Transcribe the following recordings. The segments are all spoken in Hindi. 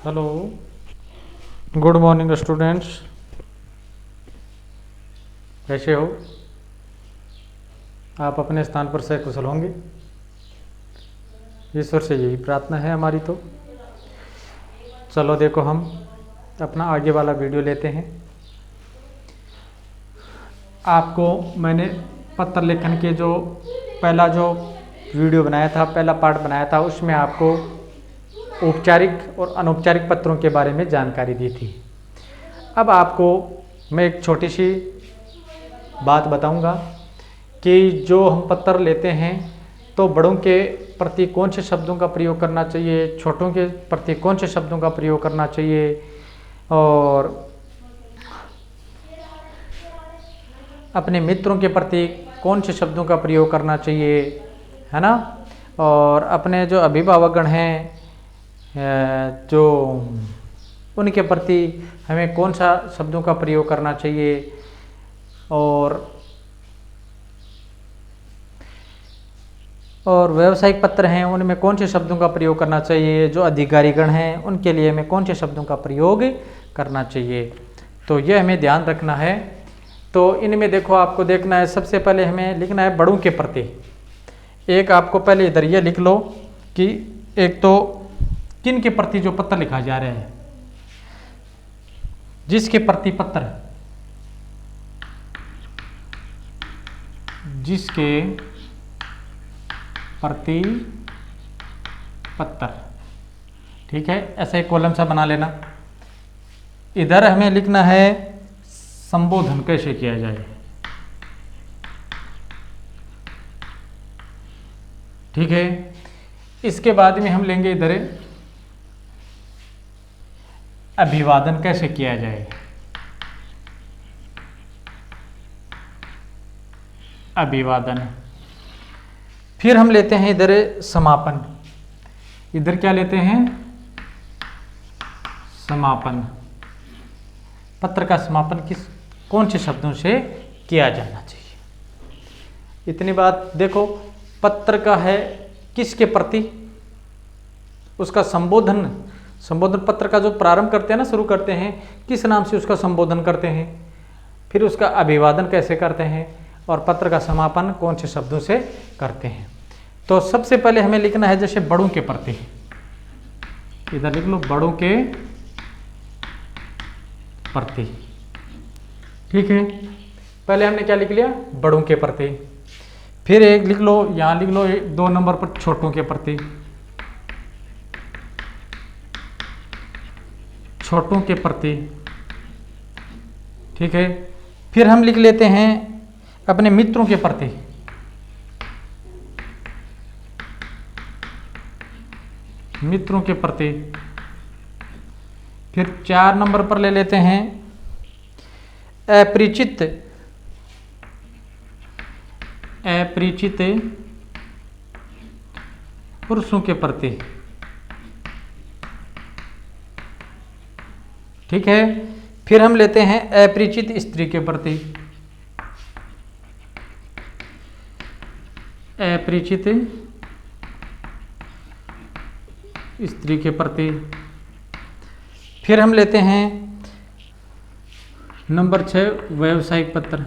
Hello, good morning students. कैसे हो? आप अपने स्थान पर सकुशल होंगे, ईश्वर से यही प्रार्थना है हमारी। तो चलो देखो, हम अपना आगे वाला वीडियो लेते हैं। आपको मैंने पत्र लेखन के जो पहला जो वीडियो बनाया था, पहला पार्ट बनाया था, उसमें आपको औपचारिक और अनौपचारिक पत्रों के बारे में जानकारी दी थी। अब आपको मैं एक छोटी सी बात बताऊंगा कि जो हम पत्र लेते हैं तो बड़ों के प्रति कौन से शब्दों का प्रयोग करना चाहिए, छोटों के प्रति कौन से शब्दों का प्रयोग करना चाहिए, और अपने मित्रों के प्रति कौन से शब्दों का प्रयोग करना चाहिए, है ना। और अपने जो अभिभावकगण हैं, जो उनके प्रति हमें कौन सा शब्दों का प्रयोग करना चाहिए, और व्यावसायिक पत्र हैं उनमें कौन से शब्दों का प्रयोग करना चाहिए, जो अधिकारीगण हैं उनके लिए हमें कौन से शब्दों का प्रयोग करना चाहिए। तो यह हमें ध्यान रखना है। तो इनमें देखो, आपको देखना है, सबसे पहले हमें लिखना है बड़ों के प्रति। एक आपको पहले इधर ये लिख लो कि एक तो किन के प्रति जो पत्र लिखा जा रहा है, जिसके प्रति पत्र, जिसके प्रति पत्र, ठीक है। ऐसा एक कॉलम सा बना लेना। इधर हमें लिखना है संबोधन कैसे किया जाए, ठीक है। इसके बाद में हम लेंगे इधर अभिवादन कैसे किया जाए, अभिवादन। फिर हम लेते हैं इधर समापन। इधर क्या लेते हैं? समापन। पत्र का समापन कौन से शब्दों से किया जाना चाहिए। इतनी बात देखो, पत्र का है किसके प्रति, उसका संबोधन पत्र का जो प्रारंभ करते हैं ना, शुरू करते हैं, किस नाम से उसका संबोधन करते हैं, फिर उसका अभिवादन कैसे करते हैं, और पत्र का समापन कौन से शब्दों से करते हैं। तो सबसे पहले हमें लिखना है जैसे बड़ों के प्रति। इधर लिख लो बड़ों के प्रति, ठीक है। पहले हमने क्या लिख लिया? बड़ों के प्रति। फिर एक लिख लो, यहां लिख लो 2 नंबर पर छोटों के प्रति, छोटों के प्रति, ठीक है। फिर हम लिख लेते हैं अपने मित्रों के प्रति, मित्रों के प्रति। फिर 4 नंबर पर ले लेते हैं अपरिचित, अपरिचित पुरुषों के प्रति, ठीक है। फिर हम लेते हैं अपरिचित स्त्री के प्रति, अपरिचित स्त्री के प्रति। फिर हम लेते हैं नंबर 6 व्यावसायिक पत्र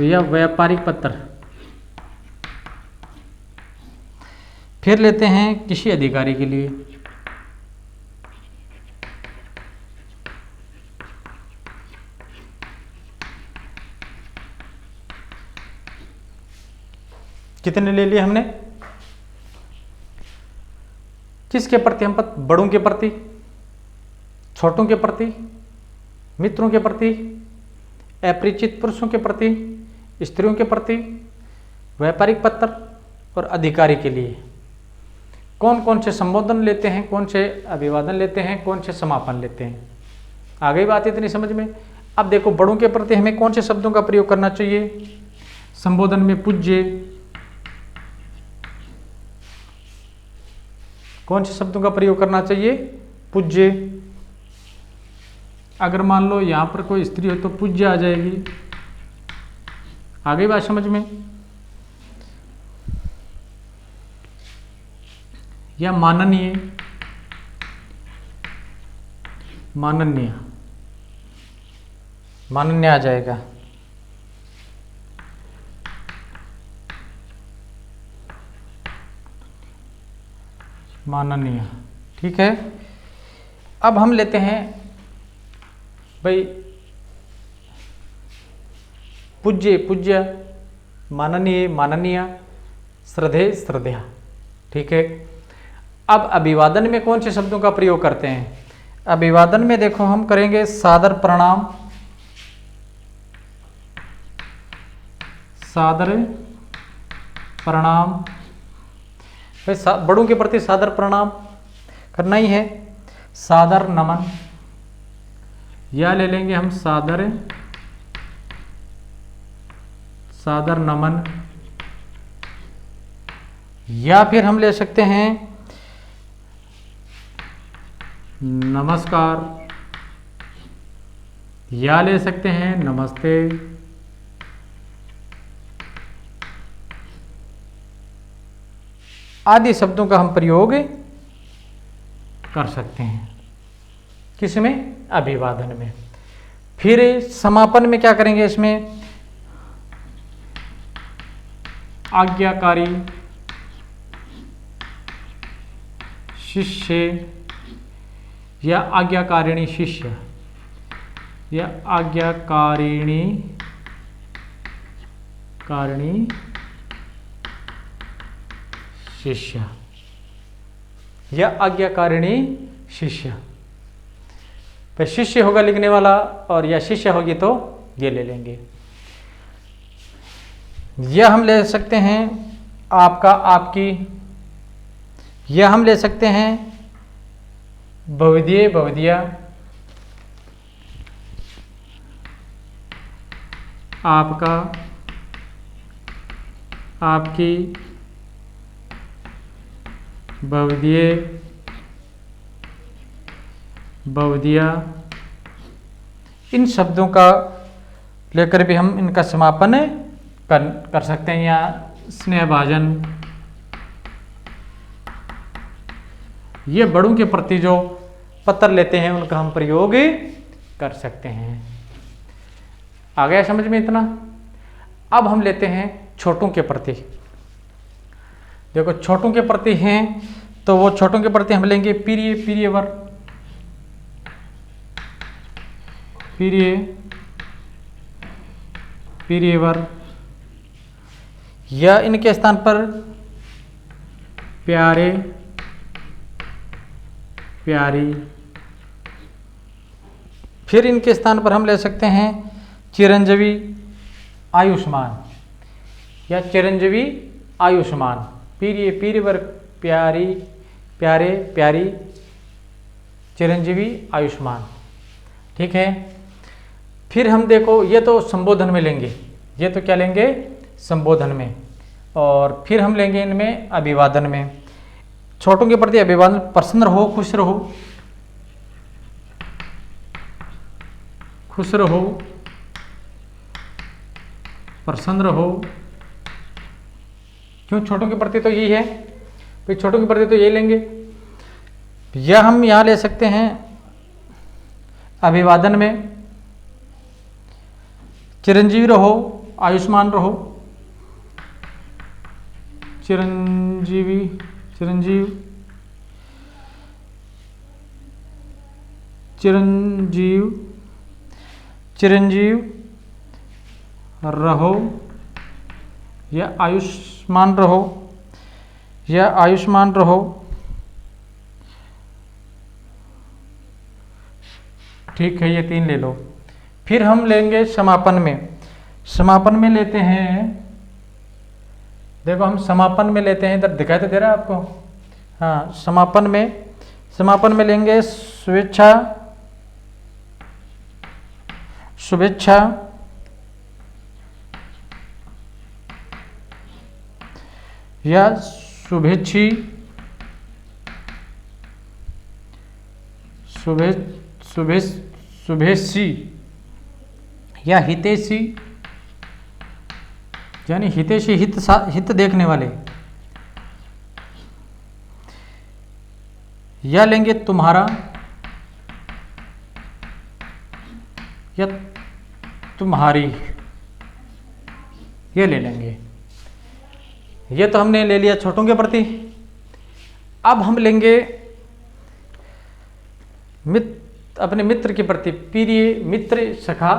या व्यापारिक पत्र। फिर लेते हैं किसी अधिकारी के लिए, कितने ले लिए हमने? किसके प्रति हम पत्र? बड़ों के प्रति, छोटों के प्रति, मित्रों के प्रति, अपरिचित पुरुषों के प्रति, स्त्रियों के प्रति, व्यापारिक पत्र और अधिकारी के लिए। कौन कौन से संबोधन लेते हैं, कौन से अभिवादन लेते हैं, कौन से समापन लेते हैं। आ गई बात इतनी समझ में? अब देखो, बड़ों के प्रति हमें कौन से शब्दों का प्रयोग करना चाहिए। संबोधन में पूज्य, कौन से शब्दों का प्रयोग करना चाहिए? पूज्य। अगर मान लो यहां पर कोई स्त्री हो तो पूज्य आ जाएगी। आ गई बात समझ में? या माननीय, माननीय, माननीय आ जाएगा। माननीय, ठीक है। अब हम लेते हैं भाई पूज्य, पूज्य, माननीय, माननीय, श्रद्धेय, श्रद्धेया, ठीक है। अब अभिवादन में कौन से शब्दों का प्रयोग करते हैं? अभिवादन में देखो हम करेंगे सादर प्रणाम, सादर प्रणाम, भाई बड़ों के प्रति सादर प्रणाम करना ही है। सादर नमन, या ले लेंगे हम सादर, सादर नमन, या फिर हम ले सकते हैं नमस्कार, या ले सकते हैं नमस्ते, आदि शब्दों का हम प्रयोग कर सकते हैं। किसमें? अभिवादन में। फिर समापन में क्या करेंगे? इसमें आज्ञाकारी शिष्य या आज्ञाकारिणी शिष्य या आज्ञाकारिणी शिष्य या आज्ञाकारिणी शिष्य। तो शिष्य होगा लिखने वाला और या शिष्य होगी तो ये ले लेंगे। यह हम ले सकते हैं आपका, आपकी, यह हम ले सकते हैं बहुविधीय, बहुविधिया, आपका, आपकी, बहुविधीय, बहुविधिया, इन शब्दों का लेकर भी हम इनका समापन कर सकते हैं। या स्नेहभाजन, ये बड़ों के प्रति जो पत्र लेते हैं उनका हम प्रयोग कर सकते हैं। आ गया समझ में इतना? अब हम लेते हैं छोटों के प्रति। देखो छोटों के प्रति हैं तो वो छोटों के प्रति हम लेंगे प्रिय, प्रियवर, प्रिय, प्रियवर, या इनके स्थान पर प्यारे, प्यारी। फिर इनके स्थान पर हम ले सकते हैं चिरंजीवी, आयुष्मान या चिरंजीवी, आयुष्मान। प्रिय, प्रियवर, प्यारी, प्यारे, प्यारी, चिरंजीवी, आयुष्मान, ठीक है। फिर हम देखो ये तो संबोधन में लेंगे, ये तो क्या लेंगे? संबोधन में। और फिर हम लेंगे इनमें अभिवादन में। छोटों के प्रति अभिवादन, प्रसन्न रहो, खुश रहो, खुश रहो, प्रसन्न रहो। क्यों? छोटों के प्रति तो यही है, तो छोटों के प्रति तो यही लेंगे। यह हम यहाँ ले सकते हैं अभिवादन में चिरंजीवी रहो, आयुष्मान रहो, चिरंजीवी, चिरंजीव, चिरंजीव, चिरंजीव रहो या आयुष्मान रहो, या आयुष्मान रहो, ठीक है। ये तीन ले लो। फिर हम लेंगे समापन में। समापन में लेते हैं, देखो हम समापन में लेते हैं, इधर दिखाई तो दे रहा है आपको? हाँ, समापन में लेंगे शुभेच्छा, शुभेच्छा, या शुभेच्छी, शुभेच्छी, या हितैषी, यानी हितैषी, हित देखने वाले, या लेंगे तुम्हारा या तुम्हारी, ये ले लेंगे। ये तो हमने ले लिया छोटों के प्रति। अब हम लेंगे अपने मित्र के प्रति, प्रिय मित्र सखा,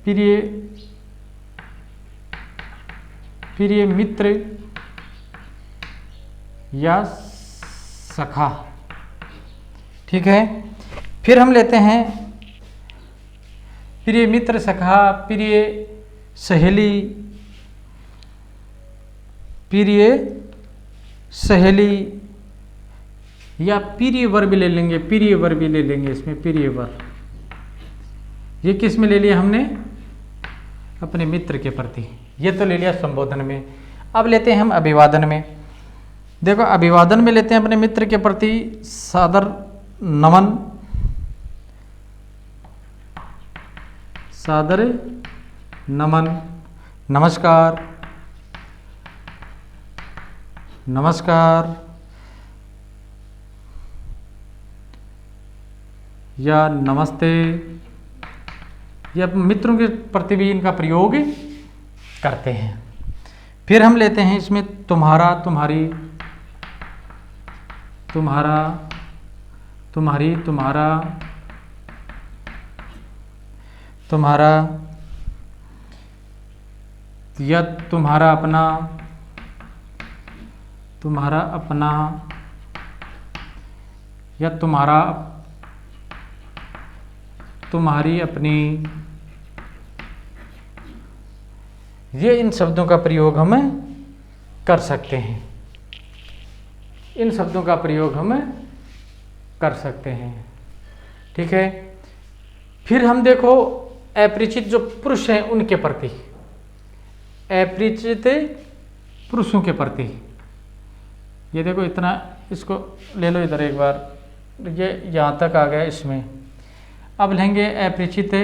प्रिय मित्र या सखा। ठीक है, फिर हम लेते हैं प्रिय मित्र सखा, प्रिय सहेली, प्रिय सहेली या प्रिय वर भी ले लेंगे, प्रिय वर भी ले लेंगे इसमें, प्रिय वर। ये किस में ले लिया हमने? अपने मित्र के प्रति। ये तो ले लिया संबोधन में। अब लेते हैं हम अभिवादन में। देखो अभिवादन में लेते हैं अपने मित्र के प्रति सादर नमन, सादर नमन, नमस्कार, नमस्कार या नमस्ते। या मित्रों के प्रति भी इनका प्रयोग करते हैं। फिर हम लेते हैं इसमें तुम्हारा, तुम्हारी, तुम्हारा, तुम्हारी, तुम्हारा, तुम्हारा या तुम्हारा अपना, तुम्हारा अपना या तुम्हारा, तुम्हारी अपनी। ये इन शब्दों का प्रयोग हम कर सकते हैं, इन शब्दों का प्रयोग हम कर सकते हैं। ठीक है, फिर हम देखो अपरिचित जो पुरुष हैं उनके प्रति, अपरिचित पुरुषों के प्रति। ये देखो इतना, इसको ले लो इधर एक बार, ये यहाँ तक आ गया इसमें। अब लेंगे अपरिचित,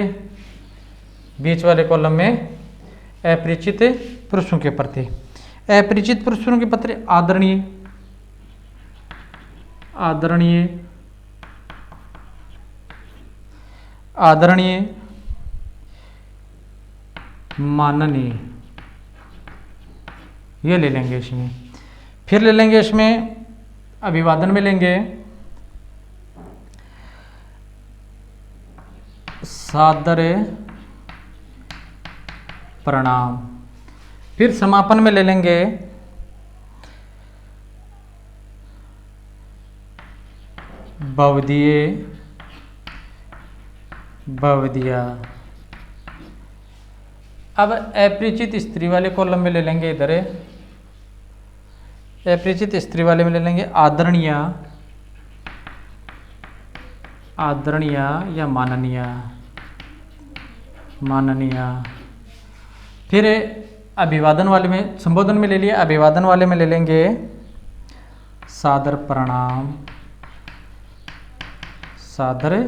बीच वाले कॉलम में अपरिचित पुरुषों के प्रति। अपरिचित पुरुषों के प्रति आदरणीय, आदरणीय, आदरणीय, माननीय, ये ले लेंगे इसमें। फिर ले लेंगे इसमें अभिवादन में लेंगे सादर प्रणाम। फिर समापन में ले लेंगे भवदीय, भवदिया। अब अपरिचित स्त्री वाले कॉलम में ले लेंगे इधर, अपरिचित स्त्री वाले में ले लेंगे आदरणीय, आदरणीय या माननीय, माननीय। फिर अभिवादन वाले में, संबोधन में ले लिया, अभिवादन वाले में ले लेंगे सादर प्रणाम, सादर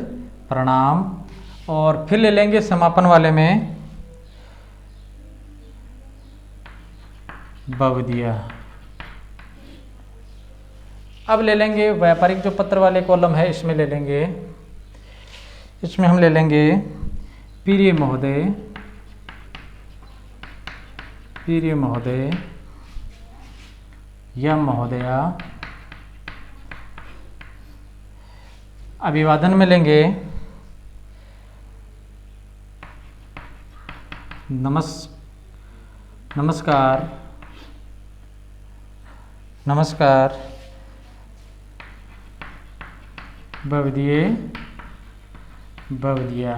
प्रणाम। और फिर ले लेंगे समापन वाले में भवदिया। अब ले लेंगे व्यापारिक जो पत्र वाले कॉलम है इसमें ले लेंगे, इसमें हम ले लेंगे प्रिय महोदय, प्रिय महोदय या महोदया। अभिवादन में लेंगे नमस्कार, नमस्कार, भवदीय, भवदिया।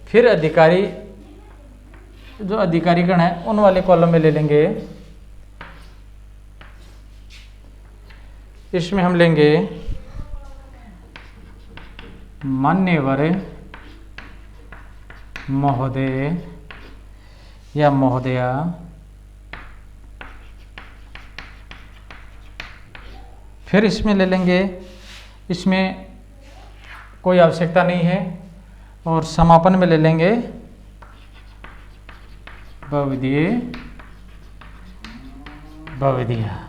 फिर अधिकारी, जो अधिकारीगण है उन वाले कॉलम में ले लेंगे, इसमें हम लेंगे मान्यवर महोदय या महोदया। फिर इसमें ले लेंगे, इसमें कोई आवश्यकता नहीं है। और समापन में ले लेंगे भवदीय, भवदीया,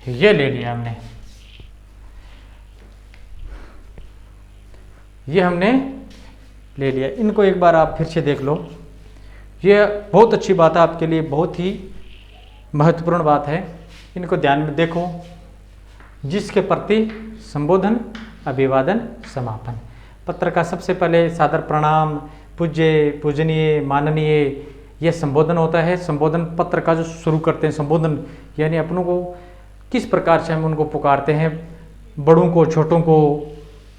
ये ले लिया हमने, ये हमने ले लिया। इनको एक बार आप फिर से देख लो, ये बहुत अच्छी बात है आपके लिए, बहुत ही महत्वपूर्ण बात है। इनको ध्यान में देखो। जिसके प्रति संबोधन, अभिवादन, समापन। पत्र का सबसे पहले सादर प्रणाम, पूज्य, पूजनीय, माननीय, यह संबोधन होता है। संबोधन पत्र का जो शुरू करते हैं, संबोधन यानी अपनों को किस प्रकार से हम उनको पुकारते हैं, बड़ों को, छोटों को,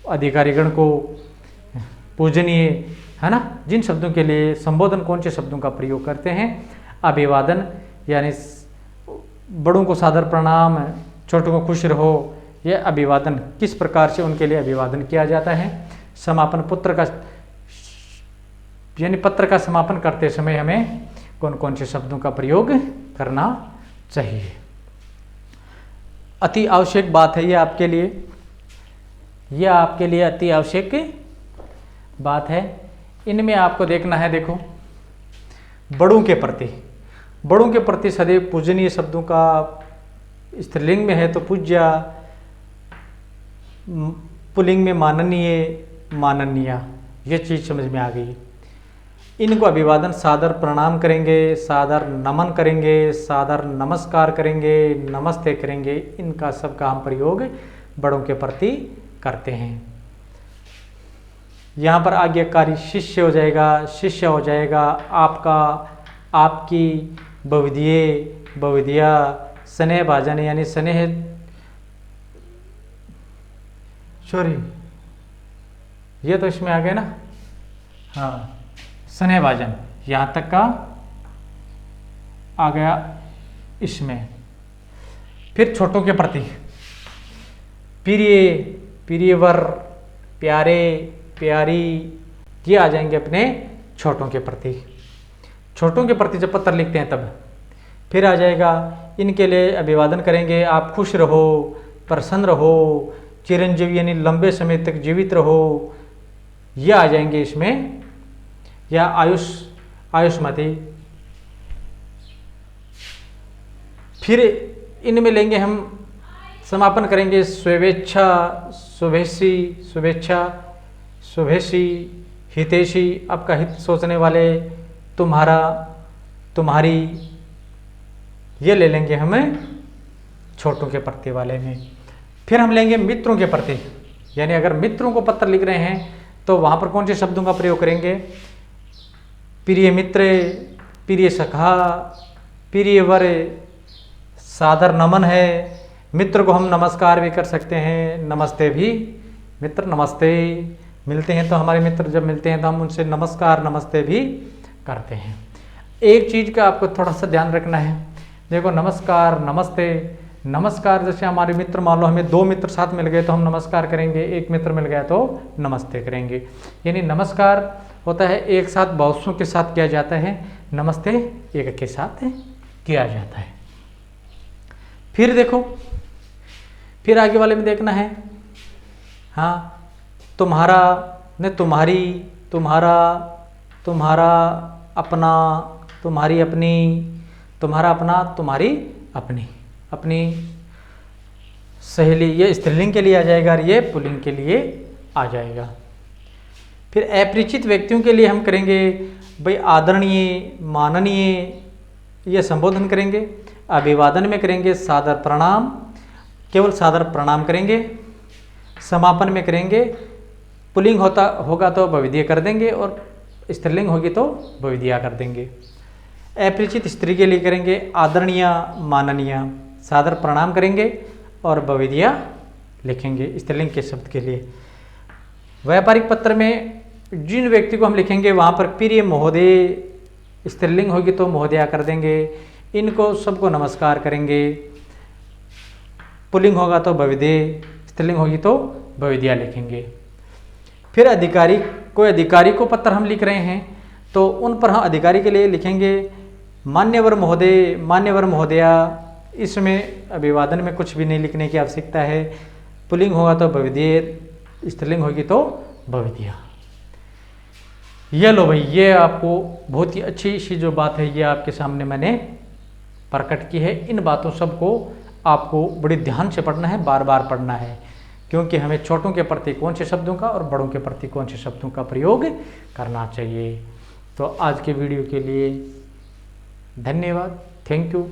अधिकारीगण को, पूजनीय, है ना। जिन शब्दों के लिए संबोधन कौन से शब्दों का प्रयोग करते हैं? अभिवादन यानी बड़ों को सादर प्रणाम, छोटों को खुश रहो, यह अभिवादन किस प्रकार से उनके लिए अभिवादन किया जाता है। समापन, पुत्र का यानी पत्र का समापन करते समय हमें कौन कौन से शब्दों का प्रयोग करना चाहिए। अति आवश्यक बात है ये आपके लिए, यह आपके लिए अति आवश्यक बात है। इनमें आपको देखना है, देखो, बड़ों के प्रति, बड़ों के प्रति सदैव पूजनीय शब्दों का स्त्रीलिंग में है तो पूज्या, पुल्लिंग में माननीय, माननीया, ये चीज़ समझ में आ गई। इनको अभिवादन सादर प्रणाम करेंगे, सादर नमन करेंगे, सादर नमस्कार करेंगे, नमस्ते करेंगे, इनका सबका हम प्रयोग बड़ों के प्रति करते हैं। यहाँ पर आज्ञाकारी शिष्य हो जाएगा, शिष्य हो जाएगा, आपका, आपकी, बहुविधिये, बहुविधिया, स्नेह भाजन यानी स्नेह, सॉरी ये तो इसमें आ गया ना, हाँ, स्नेह भाजन यहाँ तक का आ गया इसमें। फिर छोटों के प्रति प्रिय, प्रियवर, प्यारे, प्यारी, ये आ जाएंगे अपने छोटों के प्रति। छोटों के प्रति जब पत्र लिखते हैं तब फिर आ जाएगा, इनके लिए अभिवादन करेंगे, आप खुश रहो, प्रसन्न रहो, चिरंजीवी यानी लंबे समय तक जीवित रहो, ये आ जाएंगे इसमें, या आयुष्मती। फिर इनमें लेंगे हम, समापन करेंगे स्वेच्छा, शुभेच्छी, शुभेच्छा, शुभेच्छी, हितैषी, आपका हित सोचने वाले, तुम्हारा, तुम्हारी, ये ले लेंगे हमें छोटों के प्रति वाले में। फिर हम लेंगे मित्रों के प्रति, यानी अगर मित्रों को पत्र लिख रहे हैं तो वहाँ पर कौन से शब्दों का प्रयोग करेंगे? प्रिय मित्र, प्रिय सखा, प्रिय वर, सादर नमन है। मित्र को हम नमस्कार भी कर सकते हैं, नमस्ते भी, मित्र नमस्ते। मिलते हैं तो हमारे मित्र जब मिलते हैं तो हम उनसे नमस्कार, नमस्ते भी करते हैं। एक चीज़ का आपको थोड़ा सा ध्यान रखना है, देखो नमस्कार, नमस्ते, नमस्कार, जैसे हमारे मित्र, मान लो हमें 2 मित्र साथ मिल गए तो हम नमस्कार करेंगे, 1 मित्र मिल गया तो नमस्ते करेंगे। यानी नमस्कार होता है एक साथ बहुतों के साथ किया जाता है, नमस्ते एक के साथ किया जाता है। फिर देखो, फिर आगे वाले में देखना है, हाँ, तुम्हारा ने तुम्हारी, तुम्हारा, तुम्हारा अपना, तुम्हारी अपनी, तुम्हारा अपना, तुम्हारी अपनी, अपनी सहेली, ये स्त्रीलिंग के लिए आ जाएगा और ये पुल्लिंग के लिए आ जाएगा। फिर अपरिचित व्यक्तियों के लिए हम करेंगे भाई आदरणीय, माननीय, ये संबोधन करेंगे। अभिवादन में करेंगे सादर प्रणाम, केवल सादर प्रणाम करेंगे। समापन में करेंगे, पुल्लिंग होगा तो बहुविधीय कर देंगे और स्त्रीलिंग होगी तो बहुविधीय कर देंगे। अपरिचित स्त्री के लिए करेंगे आदरणीय, माननीय, सादर प्रणाम करेंगे और बहुविधीय लिखेंगे स्त्रीलिंग के शब्द के लिए। व्यापारिक पत्र में जिन व्यक्ति को हम लिखेंगे वहाँ पर प्रिय महोदय, स्त्रीलिंग होगी तो महोदया कर देंगे। इनको सबको नमस्कार करेंगे, पुल्लिंग होगा तो बहुविधीय, स्त्रीलिंग होगी तो बहुविधीय लिखेंगे। फिर अधिकारी, कोई अधिकारी को पत्र हम लिख रहे हैं तो उन पर हम अधिकारी के लिए लिखेंगे मान्यवर महोदय, मान्यवर महोदया। इसमें अभिवादन में कुछ भी नहीं लिखने की आवश्यकता है। पुल्लिंग होगा तो बहुविधीय, स्त्रीलिंग होगी तो बहुविधीय। ये लो भाई, ये आपको बहुत ही अच्छी सी जो बात है ये आपके सामने मैंने प्रकट की है। इन बातों सबको आपको बड़े ध्यान से पढ़ना है, बार बार पढ़ना है, क्योंकि हमें छोटों के प्रति कौन से शब्दों का और बड़ों के प्रति कौन से शब्दों का प्रयोग करना चाहिए। तो आज के वीडियो के लिए धन्यवाद, थैंक यू।